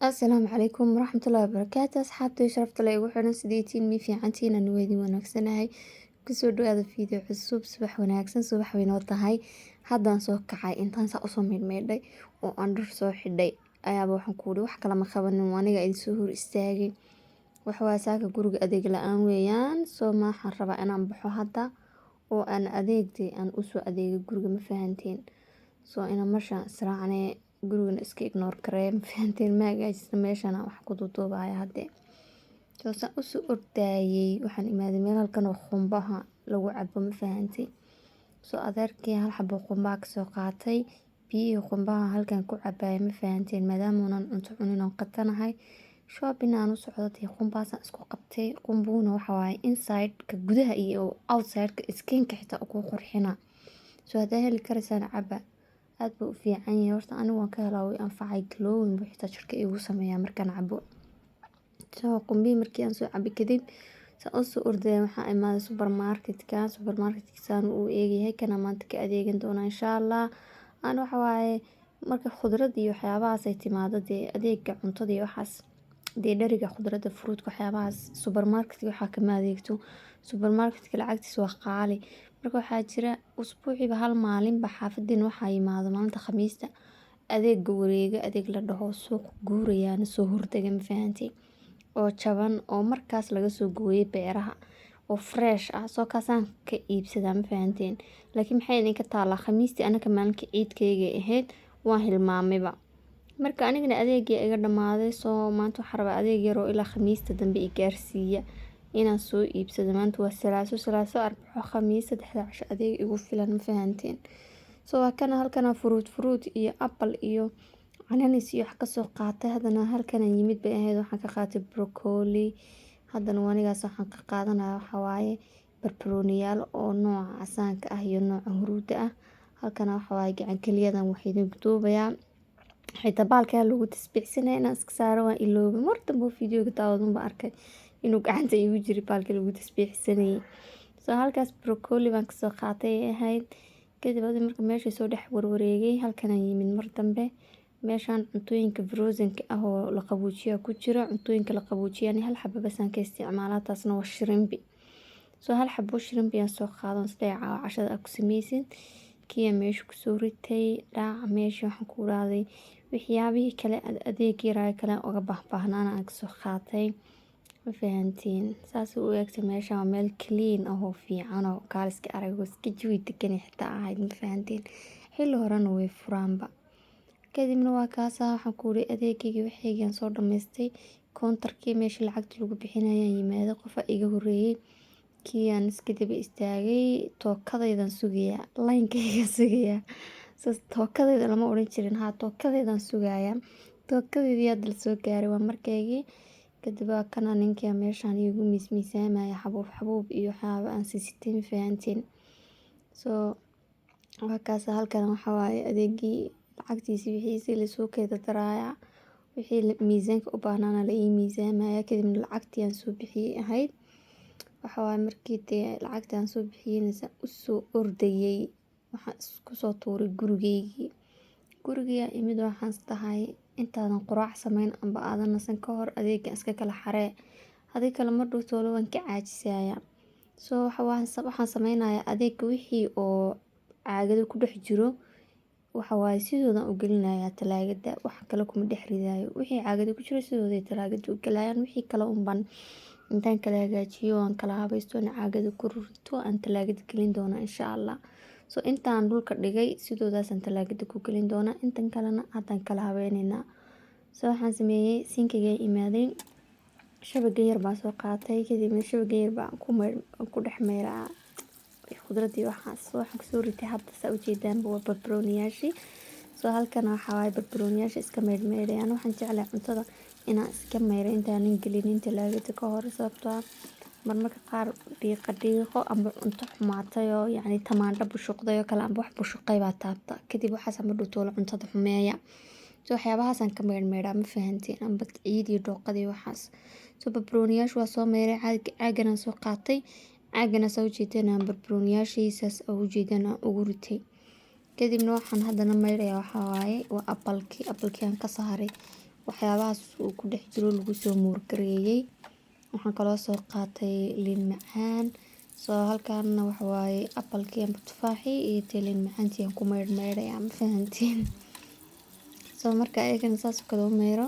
السلام عليكم ورحمة الله وبركاته أصحابتي شرفت لي وحنا سديتين مي في عنتين أنا ويدي وناكسناهاي كسو هذا فيديو عصوب صباح وناكسن صباح وينوضتهاي هادان سو كعاي intaan saa usoo meydmeydhay oo aan dhar soo xidhay ayaaba waxaan ku yidhi wax kale ma qabanin waa aniga idin soo hor istaagay wax waa saaka guriga adeeg la-aan weeyaan soo maaxaan rabaa inaan baxo hadda oo aan adeegtay aan usoo adeegay guriga ma fahanteen soo ina markaan israacnee gurigana iska ignore karee ma fahanteen ma hagaajista meeshana wax ku duuduubaya haddee soo saan usoo ordayay waxaan imaaday meel halkan oo qumbaha lagu cabo ma fahantay soo adeerkii hal xabo qumbaha kasoo qaatay biyihii qumbaha halkan ku cabaya ma fahanteen maadaama uunan cunto cunin oon qatanahay shopping aan u socdo dee qumbahaasaan isku qabtay qumbuhuna waxa waaye inside-ka gudaha iyo outside-ka skin-ka xitaa ku qurxina soo haddaa heli karaysaan caba aad buu u fiican yahay horta anigu waan ka helaa way anfacay glowing buu xitaa jirka igu sameeyaa markaan cabo soo qumbihi markii aan soo cabay kadib saa usoo ordaya waxaa imaaday supermarketkasaan uu eegyahay kana maanta ka adeegan doona insha allah aan waxa waaye marka khudrad iyo waxyaabahaas ay timaado dee adeega cuntada iyo waxaas dee dhariga khudradda fruudka waxyaabahaas supermarketka waxaa kama adeegto supermarketka lacagtiisa waa qaali marka waxaa jira usbuuciiba hal maalinba xaafadeen waxaa yimaado maalinta khamiista adeega wareega adeeg la dhaho suuq guurayaana soo hordega ma fahantay oo jaban oo markaas laga soo gooyay beeraha oo fresh ah soo kaasaan ka iibsadaa ma fahanteen laakiin maxay idinka taalaa khamiistii anaka maalinka ciidkayga ahayd waan hilmaamayba marka anigana adeegii iga dhamaaday soo maanta waxaan rabaa adeeg yar oo ilaa khamiista dambe i gaarsiiya inaan soo iibsado maanta waa salaaso arbaco khamiis 3 casho adeeg igu filan ma fahanteen soo waa kana halkana fruit iyo apple iyo cananis iyo wax kasoo qaatay haddana halkan yimid bay ahayd waxaan ka qaatay broccoli haddana wanigaas waxaan ka qaadanaya waxa waaye barbarooniyaal oo nooca casaanka ah iyo nooca huruudda ah halkana waxa waaye gacan kaliyadan waxay idin duubayaa xitaa baalkaa lagu tasbiixsanaya inaan iska saaro waan iloobay mar dambe fiidiyoga daawadan baan arkay inuu gacanta igu jiray baalka lagu tasbiixsanayay soo halkaas broccoli baan kasoo qaatay ahayd kadib marka meesha soo dhex warwareegay halkan yimid mar dambe meeshaan cuntooyinka frozen-ka ah oo la qaboojiya ku jira cuntooyinka la qaboojiyaan hal xabo bas aan ka isticmaalaa taasna waa shrimpi soo hal xabo shrimpi aan soo qaadan sadeeca cashada ku sameysid kiya meesha ku soo ritay dhaaca meesha waxaan ku raaday waxyaabihii kale adeeg yaraa kale uga baahnaana aan soo qaatay ma fahantiin saas u eegtay meesha waa meel clean ah oo fiican oo kaaliska arag iska jawi degan xitaa ahayd ma fahantiin xilli horena way furaanba kadibna waa kaasa waxaan ku yiri adeegayga waxaygan soo dhameystay counterkii meesha lacagta lagu bixinayay yimaado qofa iga horeeyay kiyaan iska daba istaagay tookadaydan sugaya line-kayga sugaya tookadayda lama oran jirin tookadaydan sugaya tookadaydii hadda soo gaaray waa markaygii kadib waa kana ninkii meeshaan igu miismiisaamaya xabuub iyo waxyaabo aan sisitay ma fahanteen soo waa kaasa halkan waxa waaye adeegii lacagtiisa wixiisa la soo keeda daraaya wixii miisaanka u baahnaana la ii miisaamaya kadibna lacagtii aan soo bixiyay ahayd waxa waaye markii dee lacagtii aan soo bixiyayna u soo ordayay waxaan isku soo tuuray guriga imid waxaan tahay intaadan quraac sameyn amba aadan nasan ka hor adeega iska kala xaree hadii kale ma dhow toolo waan ka caajisaya soo waxaan sameynayaa adeega wixii oo caagada ku dhex jiro waxa waaye sidoodan u gelinayaa talaagada wax kale kuma dhex ridaayo wixii caagada ku jiro sidooday talaagada u galayaan wixii kale unban intaan kala hagaajiyo aan kala habaysto caagada ku rito aan talaagada gelin doona insha allah soo intaan dhulka dhigay sidoodaas aan talaagada ku gelin doona intan kalena haddaan kala habeynayna soo waxaan sameeyay sinkiga imaaday shabaga yar baan soo qaatay kadibna shabaga yar baan ku dhex meeraa khudradii waxaan kusoo ritay hadda saa ujeedaan waa barbarooniyaashii soo halkan waxa waaye barbarooniyaasha iska meydmeydayaan waxaan jeclahay cuntada inaan iska meydho intaanan gelinin talaagada ka hor sababtoo ah marmarka qaar dhiiqo amba cunto xumaatay oo yacni tamaandho bushuqday oo kale amba wax bushuqay baa taabta kadib waxaas amba dhutoolo cuntada xumeeya soo waxyaabahaasaan ka meydmeydhaa ma fahanteen amba ciid iyo dhooqadii waxaas soo barbarooniyaashu waa soo meydhay caaganaan soo qaatay caagana soo ujeedana barbarooniyaashiisaas oo ujeedana ugu ritay kadibna waxaan haddana meydhayaa waxa waaye waa appalkii aan ka saaray waxyaabahaas uu ku dhex jiro lagu soo muurgareeyey. Waxaan kaloo soo qaatay liin macaan. Soo halkaana waxa waaye apple-kii ama tufaaxii iyo liin macaantii aan ku meydhay ma fahantiin. Soo marka ayagana saas oo kale u meero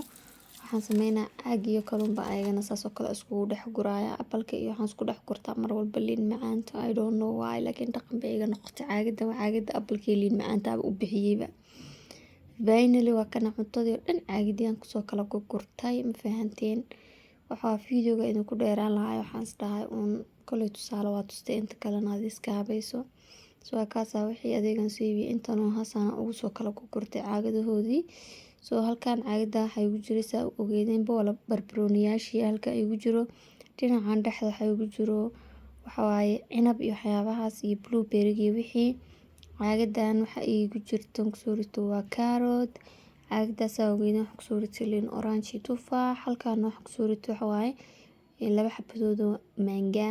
waxaan sameynaa caag iyo kalunba ayagana saas oo kale iskugu dhex guraya apple-ka iyo waxaan isku dhex gurtaa mar walba liin macaanta. I don't know why laakiin dhaqan bay iga noqotay caagida apple-ka liin macaanta u bixiyayba. Finally waa kana cuntadii oo dhan caagidii aan kusoo kala gurtay ma fahantiin. Waxaa videoga idinku dheeraan lahaa waxaan isdhahay koley tusaale waa tustay inta kalena aad iska habayso. Soo kaasa wixii adeegan soo iibiyay intan oo hasana ugu soo kala gurtay caagadahoodii. Soo halkaan caagida waxay ugu jiraysaa ogeydeen wala barbarooniyaashii halka ay ugu jiro dhinacan dhexda waxay ugu jiro waxa waaye cinab iyo waxyaabahaas iyo blueberry iyo wixii. Caagadan waxa ay ugu jirto kusoo rito waa carrot. Caagdaas ogeydeen wax kusoo rito liin orange tufaax. Halkaan wax kusoo rito waxa waaye laba xabadooda manga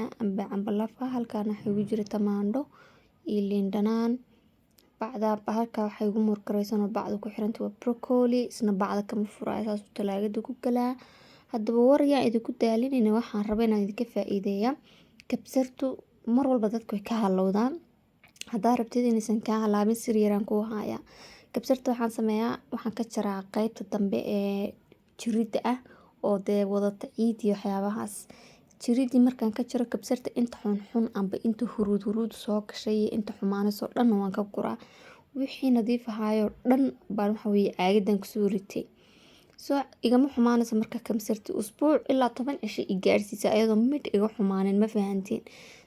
amba lafa. Halkaan waxa ugu jiro tamaandho iyo liin dhanaan. Bacda halka waxay ugu muurgareysan oo bacda ku xiranta waa broccoli isna bacda kama furaay saas u talaagada ku galaa. Haddaba waryaa idinku daalinayna waxaan rabaa inaan idinka faa'iideeyaa. Kabsartu mar walba dadku way ka halowdaan. Haddaa rabtid inaysan ka halaabin sir yaraan ku haya. Kabsarta waxaan sameeyaa waxaan ka jaraa qaybta dambe ee jirida ah oo dee wadata ciid iyo waxyaabahaas. Jiridii markaan ka jaro kabsarta inta xun amba inta huruud soo gashay inta xumaanayso dhan waan ka guraa. Wixii nadiif ahaayo dhan baan waxa weeye caagidan kusoo ritay. Soo igama xumaanayso marka kabsarta usbuuc ilaa 10 cisho i gaarsiisa ayadoo mid iga xumaanin ma fahantiin.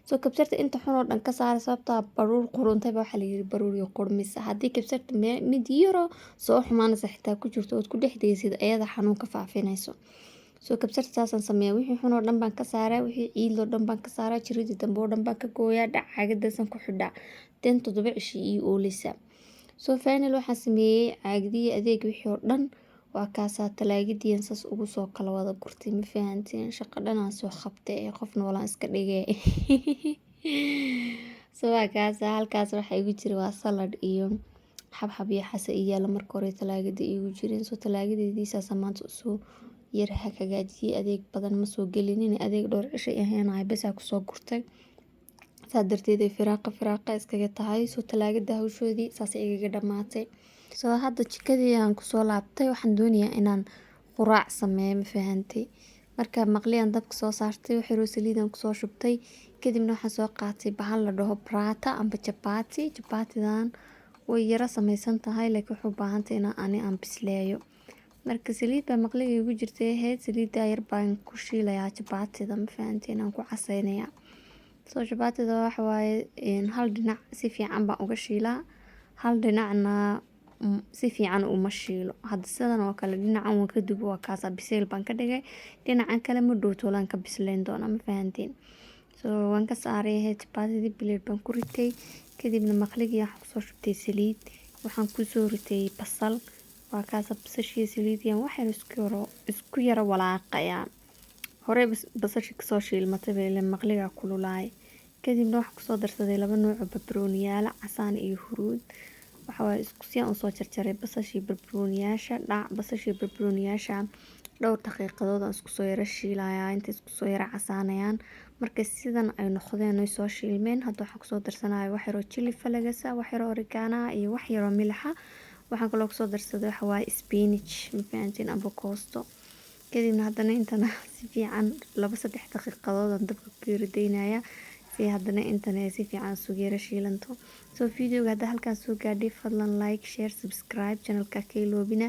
Soo kabsarta inta xun oo dhan ka saar sababta baruur quruntay waxa la yiri baruur iyo qurmis. Haddii kabsarta mid yaro soo xumaanaysa xitaa ku jirto oo ku dhexdeysid ayada xanuun ka faafinayso. Soo kabsarta saasan sameeyaa wixii xun oo dhan baan ka saaraa wixii ciid oo dhan baan ka saaraa jiridii dambe oo dhan baan ka gooyaa caagadasan ku xidhaa. 7 cisho iyo oolisa. Soo final waxaan sameeyay caagidii adeeg wixii oo dhan waa kaasa talaagidii saas ugu soo kala wada gurtay ma fahantiin. Shaqo dhan aan soo qabtay qofna wala iska dhigay. Soo kaasa halkaas waxa igu jira waa salad iyo xabxab iyo xasa iyo la markii hore talaagada igu jireen. Soo talaagideedii saas maanta soo yar hagaajiyay adeeg badan ma soo gelinin adeeg dhowr cisho aheenay bas ku soo gurtay. Saa darteed firaaqa iskaga tahay. Soo talaagada hawshoodii saas iga dhamaatay. Soo hadda jikadii aan ku soo laabtay waxaan doonayaa inaan quraac sameeyo ma fahantay. Marka maqliyaan dabka soo saartay wixii saliidan ku soo shubtay kadibna waxaan soo qaatay bahal la dhaho prata amba chapati. Chapatidan way yara samaysan tahay laakiin wuxuu baahan tahay in aan bisleeyo. Marka saliid baa maqliga igu jirtay heed saliida yar baan ku shiilayaa chapatida ma fahantiin aan ku casaynaya. Soo chapatida waxa waaye hal dhinac si fiican baan uga shiilaa hal dhinacna si fiican uma shiilo. Hadda sidan oo kale dhinacan waan ka dubo waa kaasa biseel baan ka dhigay dhinacan kale ma dhowtoolaan ka bisleen doona ma fahantiin. Soo waan ka saaray chapatida bileed baan ku ritay kadibna maqliga waxaan ku soo shubtay saliid waxaan ku soo ritay basal. Waa kaasa basashii saliidiyan waxaan isku yara walaaqayaa. Hore basashii ka soo shiilmatay ilaa maqliga kululaay. Kadibna waxaan ku soo darsaday 2 nooc oo barbarooniyaal casaan iyo huruud. Waxa waa isku si aan soo jarjaray basashii barbarooniyaasha basashii barbarooniyaasha dhowr daqiiqadood aan isku soo yara shiilayaa inta isku soo yara casaanayaan. Marka sidan ay noqdeen oo soo shiilmeen hadda waxaan ku soo darsanayaa wax yar oo chili flakes wax yar oo oregano iyo wax yar oo milix ah. Waxaan kaloo ku soo darsaday waxa waaye spinach ma fahantiin amba koosto. Kadibna haddana intana si fiican 2-3 daqiiqadood aan dabka ku yaradeynaya si haddana intana si fiican suuq yara shiilanto. Soo videoga hadda halkaan soo gaadhay fadlan like share subscribe channelka Kayloobina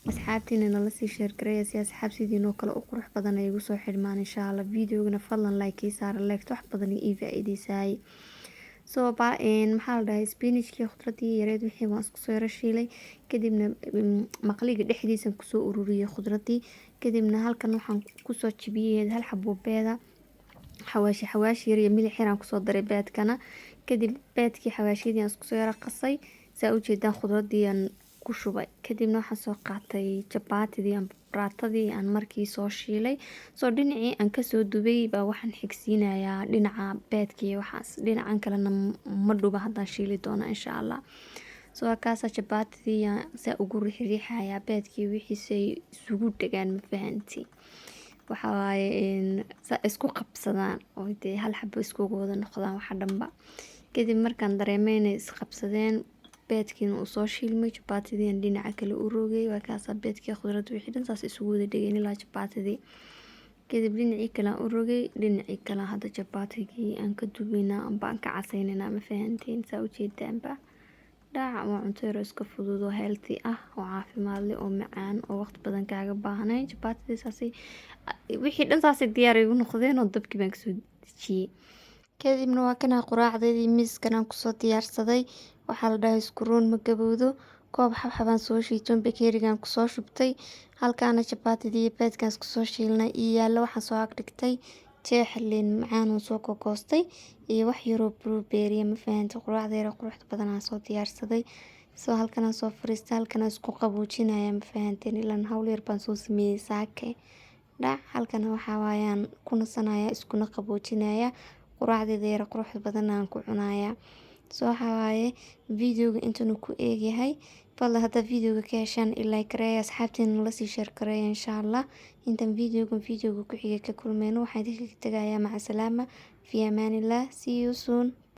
asxaabtiina nala sii share gareeya si asxaabtiina kale u qurux badan ay ugu soo xidhmaan insha Allah videogana fadlan like saar like wax badan ii faa'iideysay. Soo maxaa la dhahay spinachkii khudradii yareed wixii waan isku soo yara shiilay kadibna maqliga dhexdiisa ku soo ururiyay khudradii kadibna halkan waxaan ku soo jibiyay hal xabbo beeda xawaashi yar iyo milix yar aan ku soo daray beedkana kadib beedkii xawaashidii aan isku soo yara qasay saa u jeedaan khudradii aan ku shubay kadibna waxaan soo qaatay chapatidii aan pratadii aan markii soo shiilay soo dhinacii aan ka soo dubay baa waxaan xigsiinayaa dhinaca beedkii waxaas dhinacan kalena ma dhuba haddaan shiili doona insha Allah. soo kaasa jabaatidii saa ugu riixayaa beedkii wixiisay isugu dhagaan ma fahanti waxa waaye saa isku qabsadaan oo dee hal xabo iskugu wada noqdaan waxa dhanba kadib markaan dareemay inay isqabsadeen beedkiina uu soo shiilmay jabaatidiina dhinaca kale u rogay waa kaasa beedkii khudradda wixii dhan saas isugu wada dhageen ilaa jabaatidii kadib dhinacii kale aan u rogay dhinacii kale hadda jabaatigii aan ka dubaynaa amba aan ka casaynaynaa ma fahantiin saa u jeedaanba dhaaca waa cunto yar iska fudud oo healthy ah oo caafimaad leh oo macaan oo waqti badan kaaga baahnayn jabaatidii saasi wixii dhan saasi diyaar igu noqdeen oo dabkii baan kasoo dejiyey kadibna waa kana quraacdeedii miiskan aan kusoo diyaarsaday waxaa la dhahay isku roon ma gabowdo koob xabxabaan soo shiitoon bakeerigan kusoo shubtay halkaana jabaatidii iyo beedkaas kusoo shiilnay iyo yaallo waxaan soo ag dhigtay jeex liin macaan oo soo kokoostay iyo wax yaroo blueberry ma fahantay quraacdeeda quruxda badan aan soo diyaarsaday soo halkan soo fariistay halkan isku qaboojinaya ma fahanteen ilaan hawl yar baan soo sameeyay saake dhac halkan waxa waayaan ku nasanaya iskuna qaboojinaya quraacdeeda yar quruxda badan aan ku cunaya soo waxa waaye videoga intuu ku eegyahay fadlan hadda videoga ka heshaan ilaa kareeya asxaabteena la sii share kareeya insha Allah intan videoga ku xiga ka kulmeyno waxaan idinka tagayaa maca salaama fi amaanillah see you soon.